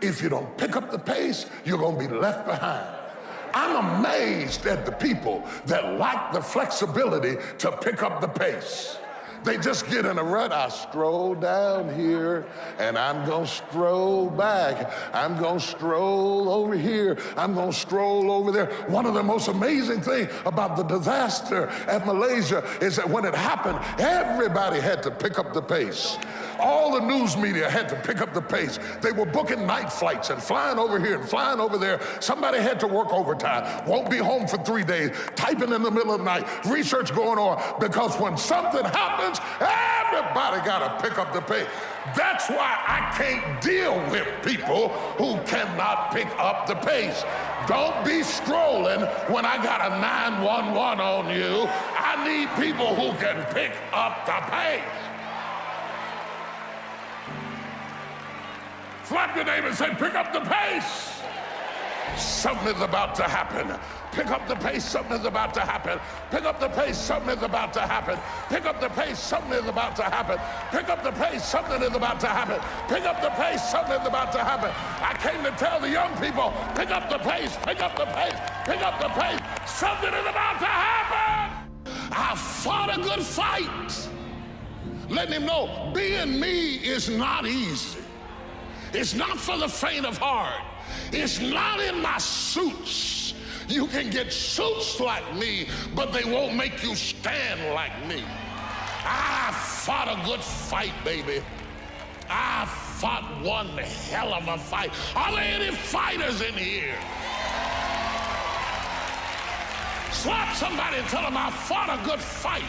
If you don't pick up the pace, you're going to be left behind. I'm amazed at the people that lack the flexibility to pick up the pace. They just get in a rut. I stroll down here and I'm gonna stroll back. I'm gonna stroll over here. I'm gonna stroll over there. One of the most amazing things about the disaster at Malaysia is that when it happened, everybody had to pick up the pace. All the news media had to pick up the pace. They were booking night flights and flying over here and flying over there. Somebody had to work overtime, won't be home for 3 days, typing in the middle of the night, research going on, because when something happens, everybody gotta pick up the pace. That's why I can't deal with people who cannot pick up the pace. Don't be strolling when I got a 911 on you. I need people who can pick up the pace. Slap your neighbor and say, pick up the pace. Something is about to happen. Pick up the pace, something is about to happen. Pick up the pace, something is about to happen. Pick up the pace, something is about to happen. Pick up the pace, something is about to happen. Pick up the pace, something is about to happen. I came to tell the young people, pick up the pace, pick up the pace, pick up the pace. Something is about to happen. I fought a good fight. Letting him know, being me is not easy. It's not for the faint of heart. It's not in my suits. You can get suits like me, but they won't make you stand like me. I fought a good fight, baby. I fought one hell of a fight. Are there any fighters in here? Slap somebody and tell them I fought a good fight.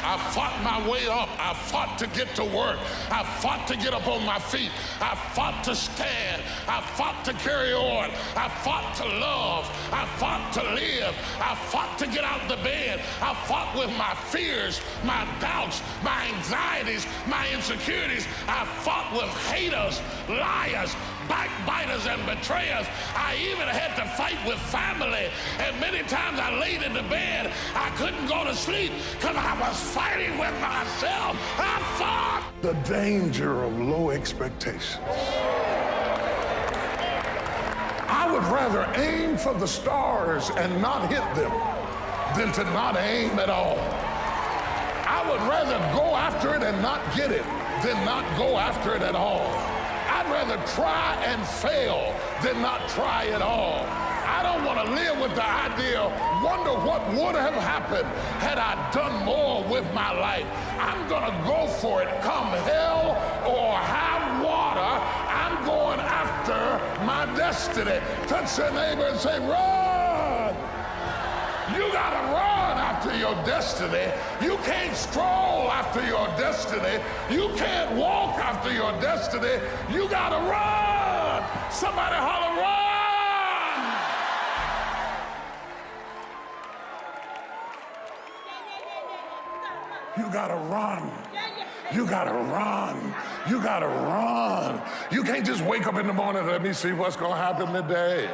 I fought my way up. I fought to get to work. I fought to get up on my feet. I fought to stand. I fought to carry on. I fought to love. I fought to live. I fought to get out of the bed. I fought with my fears, my doubts, my anxieties, my insecurities. I fought with haters, liars, backbiters, and betrayers. I even had to fight with family. And many times I laid in the bed, I couldn't go to sleep because I was fighting with myself. I fought. The danger of low expectations. I would rather aim for the stars and not hit them than to not aim at all. I would rather go after it and not get it than not go after it at all. I'd rather try and fail than not try at all. I don't want to live with the idea, wonder what would have happened had I done more with my life. I'm going to go for it, come hell or high water. I'm going after my destiny. Touch your neighbor and say, run. You got to run after your destiny. You can't stroll after your destiny. You can't walk after your destiny. You got to run. Somebody holler, run. You gotta run. You gotta run. You gotta run. You can't just wake up in the morning and let me see what's gonna happen today.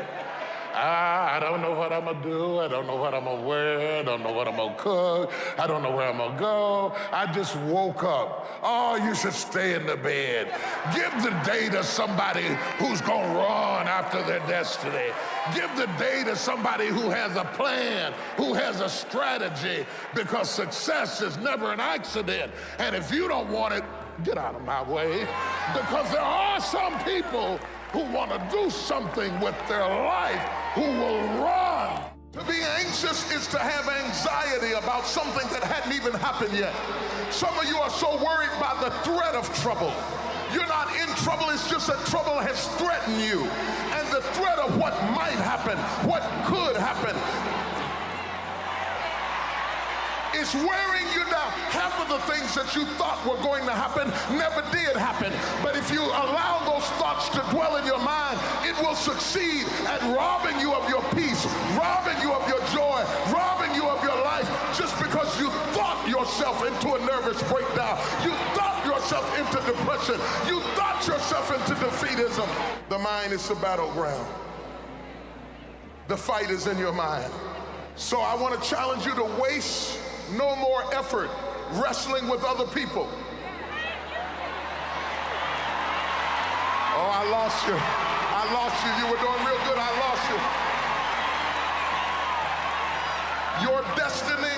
I don't know what I'm gonna do. I don't know what I'm gonna wear. I don't know what I'm gonna cook. I don't know where I'm gonna go. I just woke up. Oh, you should stay in the bed. Give the day to somebody who's gonna run after their destiny. Give the day to somebody who has a plan, who has a strategy, because success is never an accident. And if you don't want it, get out of my way. Because there are some people who want to do something with their life who will run. To be anxious is to have anxiety about something that hadn't even happened yet. Some of you are so worried by the threat of trouble. You're not in trouble, it's just that trouble has threatened you. And the threat of what might happen, what could happen, is wearing you down. Half of the things that you thought were going to happen never did happen. But if you allow those thoughts to dwell in your mind, it will succeed at robbing you of your peace, robbing you of your joy, robbing you of your life, just because you thought yourself into a nervous breakdown. You thought yourself into depression. You thought yourself into defeatism. The mind is the battleground. The fight is in your mind. So I want to challenge you to waste no more effort wrestling with other people. lost you. I lost you. You were doing real good. I lost you. Your destiny,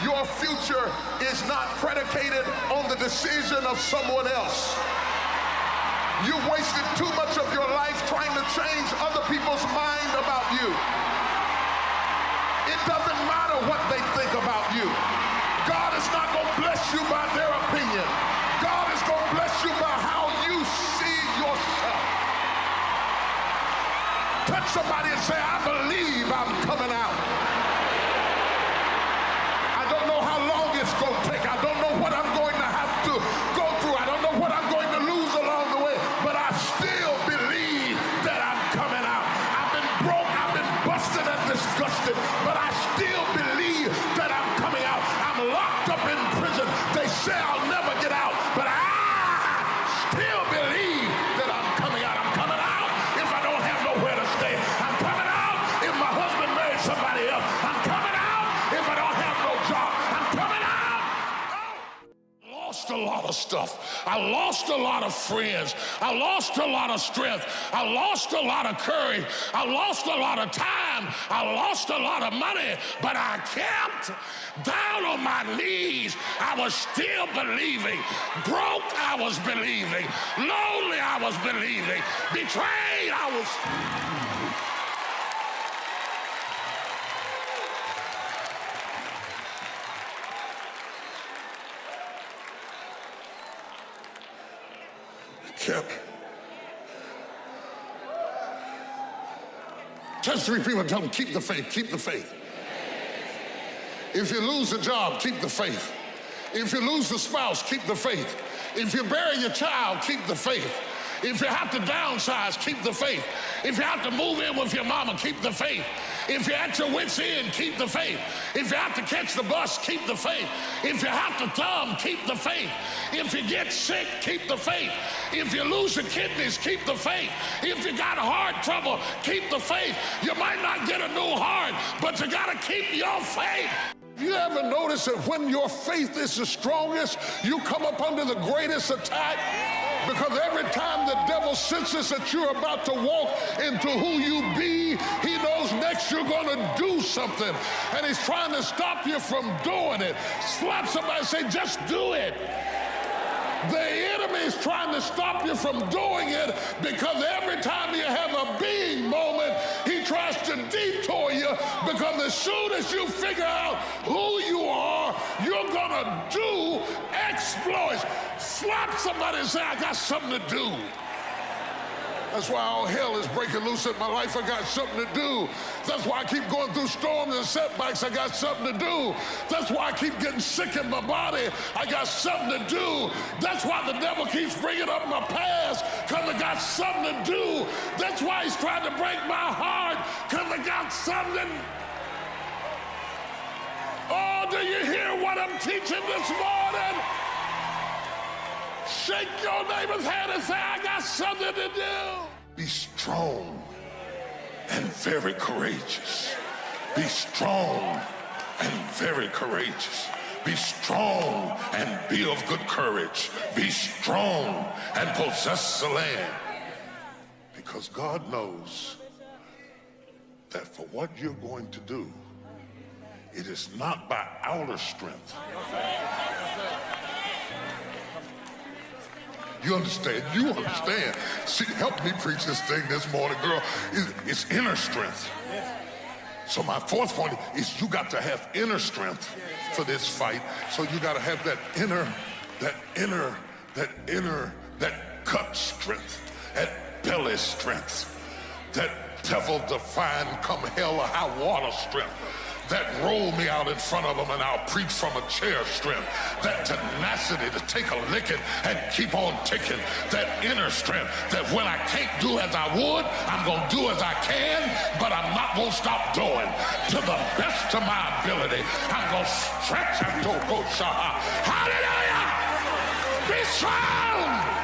your future is not predicated on the decision of someone else. You wasted too much of your life trying to change other people's mind about you. It doesn't matter what they think about you. God is not going to bless you by their opinion. God is going to bless you by how you see yourself. Touch somebody and say, I believe I'm coming out. I don't know how long it's going to take. I don't know what I'm going to have to go through. I don't know what I'm going to lose along the way, but I still believe that I'm coming out. I've been broke, I've been busted and disgusted, but I still believe that I'm coming out. I'm locked up in prison. They say I'll never get out, but I still believe that I'm coming out. I'm coming out if I don't have nowhere to stay. I'm coming out if my husband married somebody else. I'm coming out if I don't have no job. I'm coming out. I lost a lot of stuff. I lost a lot of friends. I lost a lot of strength. I lost a lot of courage. I lost a lot of time. I lost a lot of money, but I kept down on my knees. I was still believing. Broke, I was believing. Lonely, I was believing. Betrayed, I was... Kept. Touch 3 people and tell them, keep the faith, keep the faith. If you lose a job, keep the faith. If you lose the spouse, keep the faith. If you bury your child, keep the faith. If you have to downsize, keep the faith. If you have to move in with your mama, keep the faith. If you're at your wit's end, keep the faith. If you have to catch the bus, keep the faith. If you have to thumb, keep the faith. If you get sick, keep the faith. If you lose your kidneys, keep the faith. If you got heart trouble, keep the faith. You might not get a new heart, but you got to keep your faith. You ever notice that when your faith is the strongest, you come up under the greatest attack? Because every time the devil senses that you're about to walk into who you be, he knows next you're going to do something. And he's trying to stop you from doing it. Slap somebody and say, just do it. The enemy is trying to stop you from doing it because every time you have a being moment, he tries to detour you, because as soon as you figure out who you are, you're going to do exploits. Slap somebody and say, I got something to do. That's why all hell is breaking loose in my life. I got something to do. That's why I keep going through storms and setbacks. I got something to do. That's why I keep getting sick in my body. I got something to do. That's why the devil keeps bringing up my past, because I got something to do. That's why he's trying to break my heart, because I got something. Oh, do you hear what I'm teaching this morning? Shake your neighbor's hand and say, I got something to do. Be strong and very courageous. Be strong and very courageous. Be strong and be of good courage. Be strong and possess the land. Because God knows that for what you're going to do, it is not by outer strength. You understand? You understand. See, help me preach this thing this morning, girl. It's inner strength. So my fourth point is you got to have inner strength for this fight. So you got to have that gut strength, that belly strength, that devil-defying come hell or high water strength. That roll me out in front of them and I'll preach from a chair strength. That tenacity to take a licking and keep on ticking. That inner strength that when I can't do as I would, I'm going to do as I can, but I'm not going to stop doing. To the best of my ability, I'm going to stretch and go. Hallelujah! Be strong!